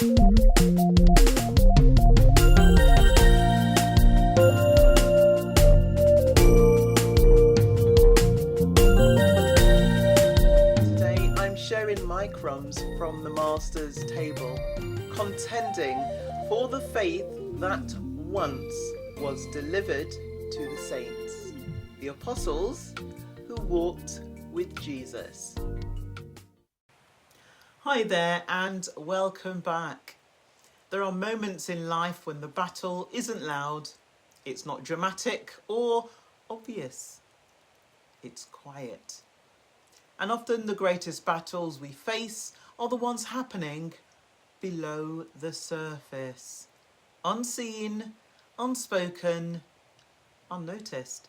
Today I'm sharing my crumbs from the Master's table, contending for the faith that once was delivered to the saints, the apostles who walked with Jesus. Hi there and welcome back. There are moments in life when the battle isn't loud, it's not dramatic or obvious, it's quiet. And often the greatest battles we face are the ones happening below the surface. Unseen, unspoken, unnoticed.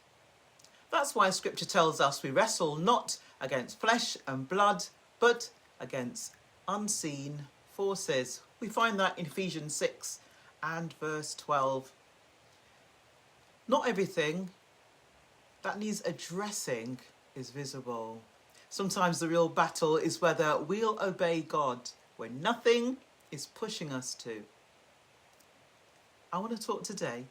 That's why Scripture tells us we wrestle not against flesh and blood, but against unseen forces. We find that in Ephesians 6 and verse 12. Not everything that needs addressing is visible. Sometimes the real battle is whether we'll obey God when nothing is pushing us to. I want to talk today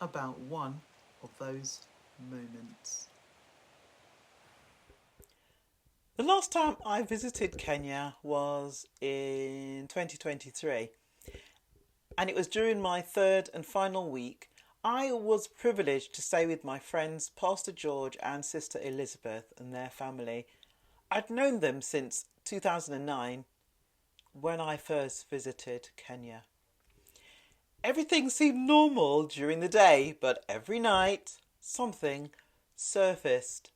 about one of those moments. The last time I visited Kenya was in 2023, and it was during my third and final week. I was privileged to stay with my friends Pastor George and Sister Elizabeth and their family. I'd known them since 2009 when I first visited Kenya. Everything seemed normal during the day, but every night something surfaced.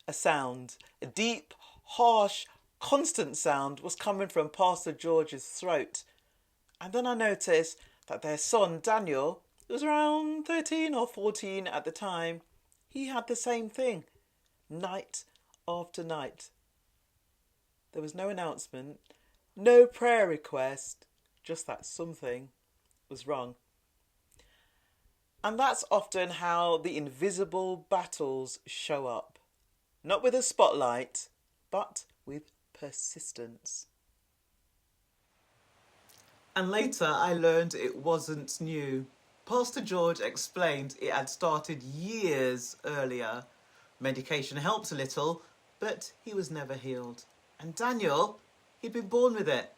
A sound, a deep, harsh, constant sound was coming from Pastor George's throat. And then I noticed that their son Daniel, who was around 13 or 14 at the time, he had the same thing, night after night. There was no announcement, no prayer request, just that something was wrong. And that's often how the invisible battles show up. Not with a spotlight, but with persistence. And later I learned it wasn't new. Pastor George explained it had started years earlier. Medication helped a little, but he was never healed. And Daniel, he'd been born with it.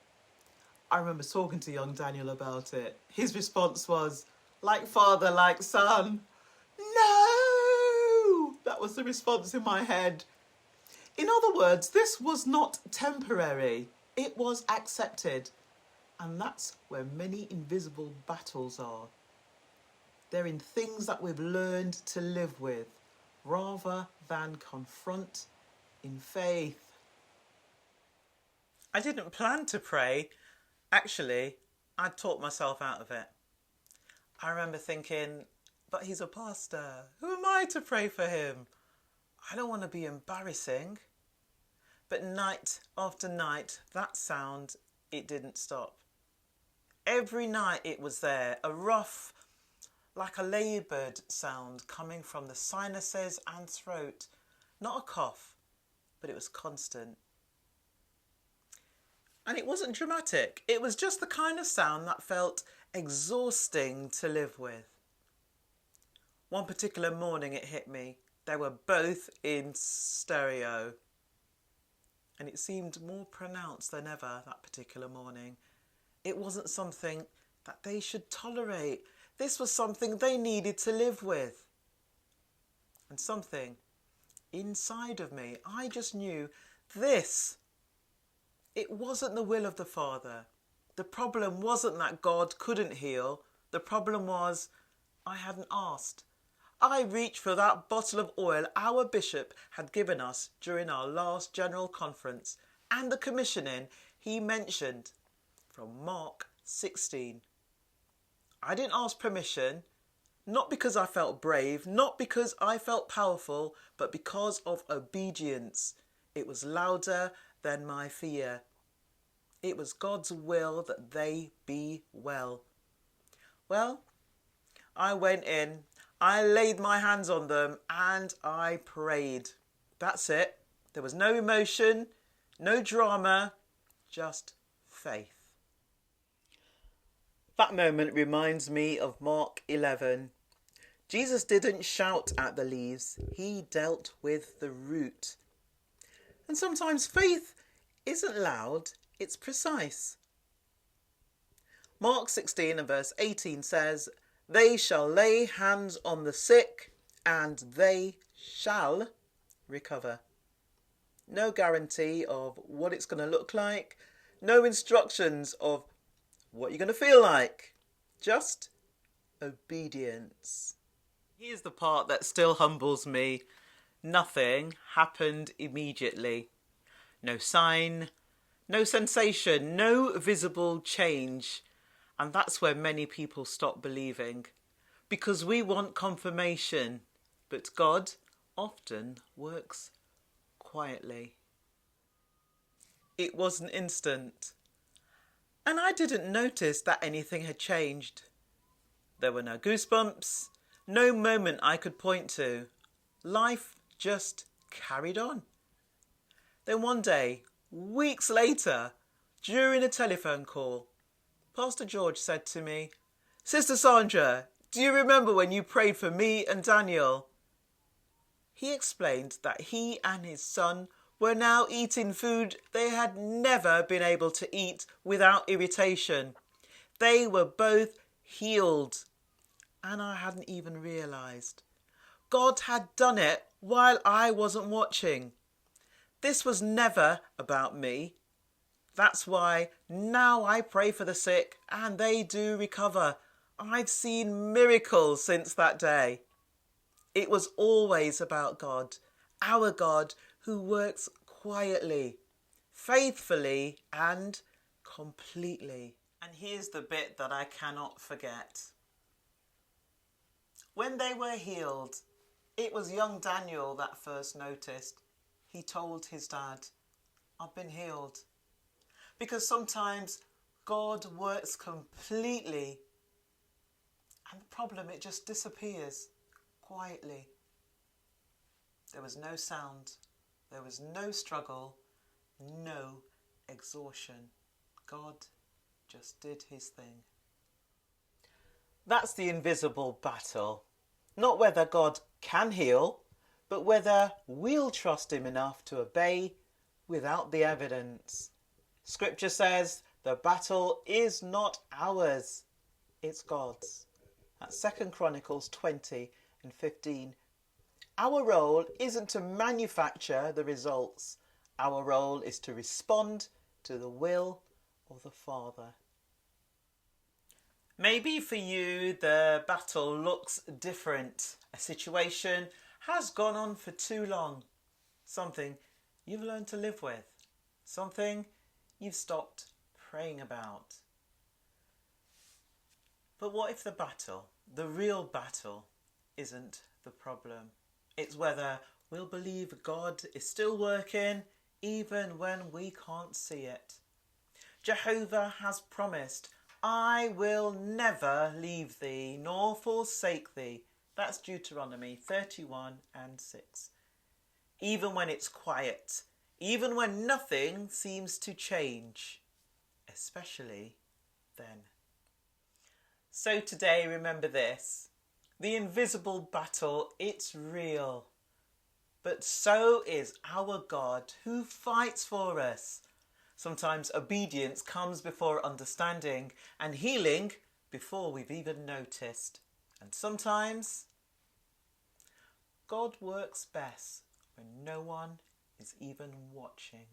I remember talking to young Daniel about it. His response was, like father, like son. No! That was the response in my head. In other words, this was not temporary. It was accepted. And that's where many invisible battles are. They're in things that we've learned to live with, rather than confront in faith. I didn't plan to pray. Actually, I talked myself out of it. I remember thinking, but he's a pastor. Who am I to pray for him? I don't want to be embarrassing. But night after night, that sound, it didn't stop. Every night it was there, a rough, like a laboured sound coming from the sinuses and throat. Not a cough, but it was constant. And it wasn't dramatic. It was just the kind of sound that felt exhausting to live with. One particular morning it hit me. They were both in stereo. And it seemed more pronounced than ever that particular morning. It wasn't something that they should tolerate. This was something they needed to live with. And something inside of me, I just knew this. It wasn't the will of the Father. The problem wasn't that God couldn't heal. The problem was I hadn't asked. I reached for that bottle of oil our bishop had given us during our last general conference and the commissioning he mentioned from Mark 16. I didn't ask permission, not because I felt brave, not because I felt powerful, but because of obedience. It was louder than my fear. It was God's will that they be well. Well, I went in, I laid my hands on them and I prayed. That's it. There was no emotion, no drama, just faith. That moment reminds me of Mark 11. Jesus didn't shout at the leaves, he dealt with the root. And sometimes faith isn't loud, it's precise. Mark 16 and verse 18 says, "They shall lay hands on the sick and they shall recover." No guarantee of what it's going to look like, no instructions of what you're going to feel like, just obedience. Here's the part that still humbles me. Nothing happened immediately. No sign, no sensation, no visible change. And that's where many people stop believing. Because we want confirmation. But God often works quietly. It wasn't instant. And I didn't notice that anything had changed. There were no goosebumps, no moment I could point to. Life just carried on. Then one day, weeks later, during a telephone call, Pastor George said to me, "Sister Sandra, do you remember when you prayed for me and Daniel?" He explained that he and his son were now eating food they had never been able to eat without irritation. They were both healed. And I hadn't even realised. God had done it while I wasn't watching. This was never about me. That's why now I pray for the sick and they do recover. I've seen miracles since that day. It was always about God, our God who works quietly, faithfully and completely. And here's the bit that I cannot forget. When they were healed, it was young Daniel that first noticed. He told his dad, "I've been healed." Because sometimes God works completely and the problem, it just disappears quietly. There was no sound, there was no struggle, no exhaustion. God just did his thing. That's the invisible battle. Not whether God can heal, but whether we'll trust him enough to obey without the evidence. Scripture says the battle is not ours, it's God's. That's 2 Chronicles 20 and 15. Our role isn't to manufacture the results. Our role is to respond to the will of the Father. Maybe for you the battle looks different. A situation has gone on for too long. Something you've learned to live with. Something you've stopped praying about. But what if the battle, the real battle, isn't the problem? It's whether we'll believe God is still working even when we can't see it. Jehovah has promised, "I will never leave thee nor forsake thee." That's Deuteronomy 31 and 6. Even when it's quiet, even when nothing seems to change, especially then. So today, remember this. The invisible battle, it's real. But so is our God who fights for us. Sometimes obedience comes before understanding and healing before we've even noticed. And sometimes God works best when no one is even watching.